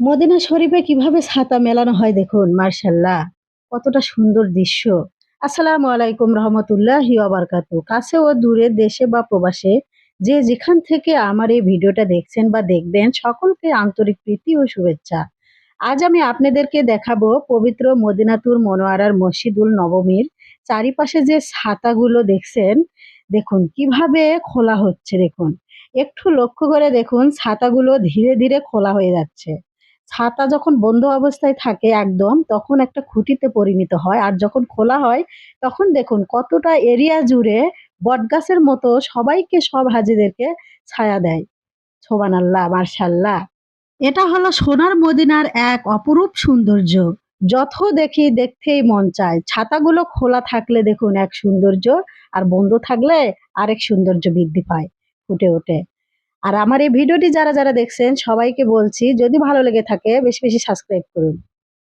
Medina শরীফে কিভাবে ছাতা মেলানো হয় দেখুন, মার্শাল্লাহ, কতটা সুন্দর দৃশ্য। আসসালামু আলাইকুম রহমতুল্লাহি ওয়া বারাকাতুহু। কাছে ও দূরে, দেশে বা প্রবাসে, যে যেখান থেকে আমার এই ভিডিওটা দেখছেন বা দেখবেন, সকলকে আন্তরিক প্রীতি ও শুভেচ্ছা। আজ আমি আপনাদেরকে দেখাবো পবিত্র মদিনাতুল মুনাওয়ারার মসজিদুল নববীর চারিপাশে যে ছাতাগুলো দেখছেন, দেখুন কিভাবে খোলা হচ্ছে। দেখুন, একটু লক্ষ্য করে দেখুন, ছাতাগুলো ধীরে ধীরে খোলা হয়ে যাচ্ছে। ছাতা যখন বন্ধ অবস্থায় থাকে একদম, তখন একটা খুঁটিতে পরিণত হয়, আর যখন খোলা হয় তখন দেখুন কতটা এরিয়া জুড়ে বটগাছের মতো সবাইকে, সব হাজিদেরকে ছায়া দেয়। সুবহানাল্লাহ, মাশাআল্লাহ। এটা হলো সোনার মদিনার এক অপরূপ সৌন্দর্য। যত দেখি দেখতেই মন চায়। ছাতাগুলো খোলা থাকলে দেখুন এক সৌন্দর্য, আর বন্ধ থাকলে আরেক সৌন্দর্য বৃদ্ধি পায়, ফুটে ওঠে। আর আমার এই ভিডিওটি যারা যারা দেখছেন সবাইকে বলছি, যদি ভালো লেগে থাকে বেশি বেশি সাবস্ক্রাইব করুন।